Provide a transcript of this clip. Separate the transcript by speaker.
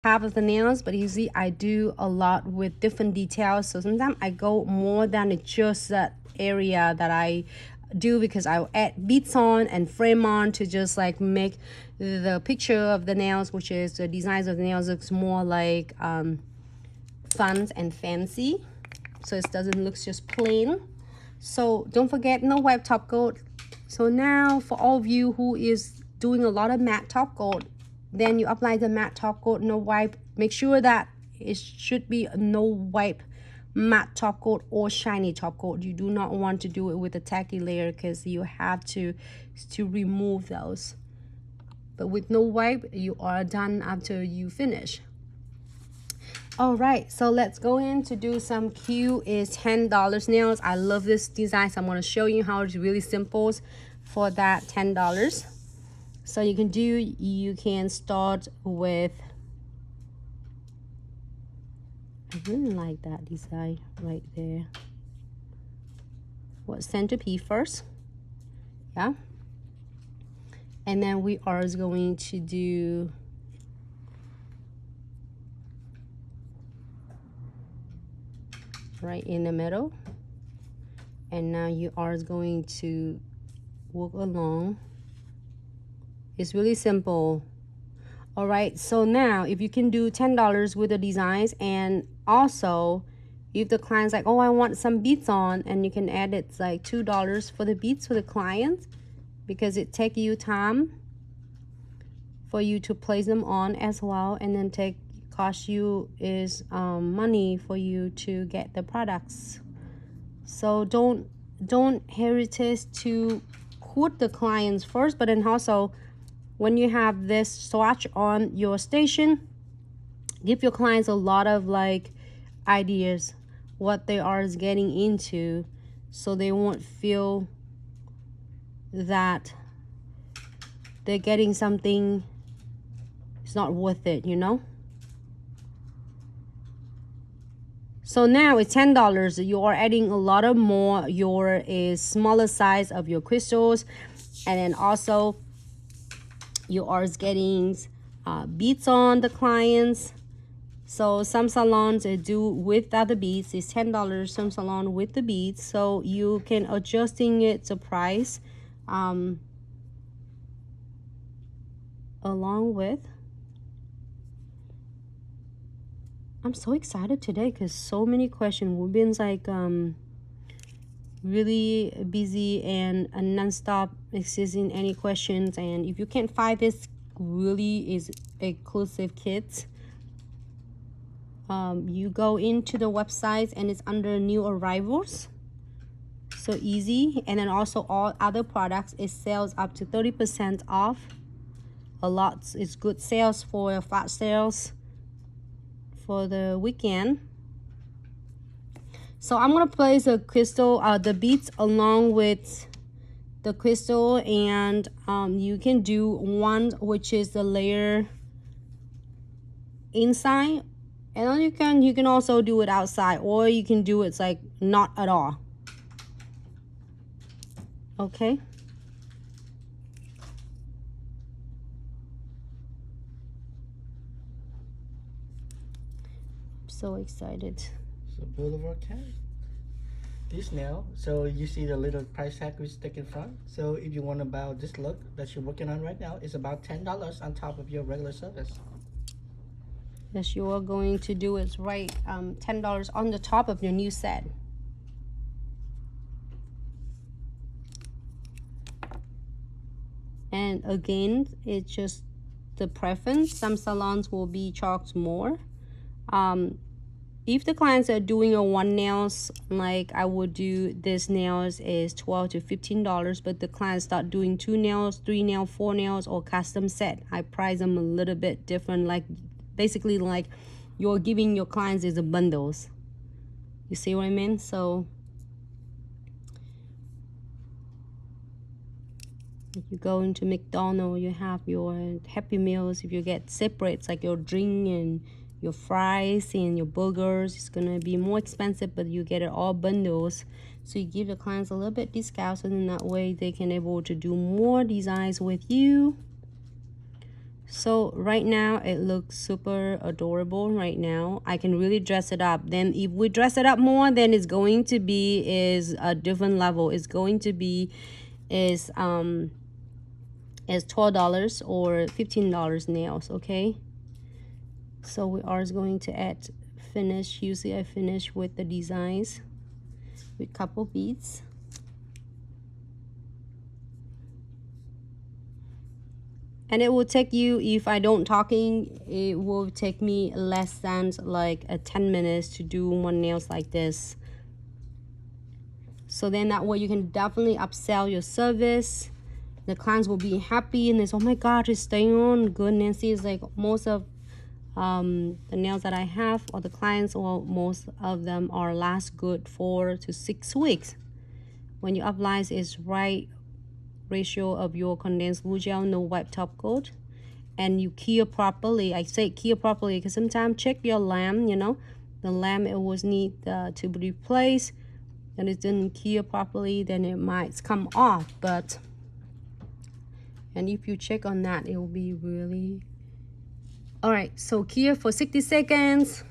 Speaker 1: half of the nails, but you see I do a lot with different details, so sometimes I go more than just that area that I do, because I will add beads on and frame on to just like make the picture of the nails, which is the designs of the nails, looks more like fun and fancy, so it doesn't look just plain. So don't forget, no wipe top coat. So now for all of you who is doing a lot of matte top coat, then you apply the matte top coat, no wipe. Make sure that it should be a no wipe matte top coat or shiny top coat. You do not want to do it with a tacky layer, because you have to remove those. But with no wipe, you are done after you finish. All right, so let's go in to do some cute is $10 nails. I love this design, so I'm going to show you how it's really simple for that $10. So you can start with, I really like that design right there. What, centerpiece first? Yeah. And then we are going to do right in the middle. And now you are going to walk along. It's really simple. All right, so now if you can do $10 with the designs, and also if the client's like, oh, I want some beads on, and you can add it like $2 for the beads for the client, because it take you time for you to place them on as well, and then cost you is money for you to get the products. So don't hesitate to quote the clients first, but then also when you have this swatch on your station, give your clients a lot of like ideas what they are getting into, so they won't feel that they're getting something it's not worth it, you know. So now it's $10. You are adding a lot of more your is smaller size of your crystals, and then also you are getting beads on the clients. So some salons do without the beads, it's $10. Some salon with the beads, so you can adjusting it the price along with. I'm so excited today because so many questions. We've been like really busy and non-stop existing any questions, and if you can't find this really is exclusive kits, you go into the website and it's under new arrivals, so easy. And then also all other products is sales up to 30% off. A lot is good sales for flash sales for the weekend. So I'm gonna place a crystal, the beads along with the crystal, and you can do one which is the layer inside, and then you can also do it outside, or you can do it like not at all. Okay. So excited.
Speaker 2: So Boulevard Cat. This nail, so you see the little price tag we stick in front. So if you want about this look that you're working on right now, it's about $10 on top of your regular service.
Speaker 1: Yes, you are going to do it right, $10 on the top of your new set. And again, it's just the preference. Some salons will be charged more. If the clients are doing a one nails, like I would do this nails is $12 to $15, but the clients start doing 2 nails, 3 nails, 4 nails, or custom set, I price them a little bit different, like basically like you're giving your clients is a bundles. You see what I mean? So if you go into McDonald's, you have your Happy Meals. If you get separates like your drink and your fries and your burgers, it's gonna be more expensive, but you get it all bundles, so you give the clients a little bit discount, so in that way they can able to do more designs with you. So right now it looks super adorable right now. I can really dress it up. Then if we dress it up more, then it's going to be is a different level. It's going to be is $12 or $15 nails, okay? So we are going to add finish. Usually I finish with the designs with couple beads. And it will take you, if I don't talking, it will take me less than like 10 minutes to do one nails like this. So then that way you can definitely upsell your service. The clients will be happy and they say, oh my God, it's staying on good. Nancy is like most of the nails that I have, or the clients, or most of them are last good 4 to 6 weeks. When you apply, it's right ratio of your condensed glue gel, no wipe top coat, and you cure properly. I say cure properly because sometimes check your lamp, you know, the lamp it was need to be replaced, and it didn't cure properly, then it might come off. But and if you check on that, it will be really all right. So cure for 60 seconds.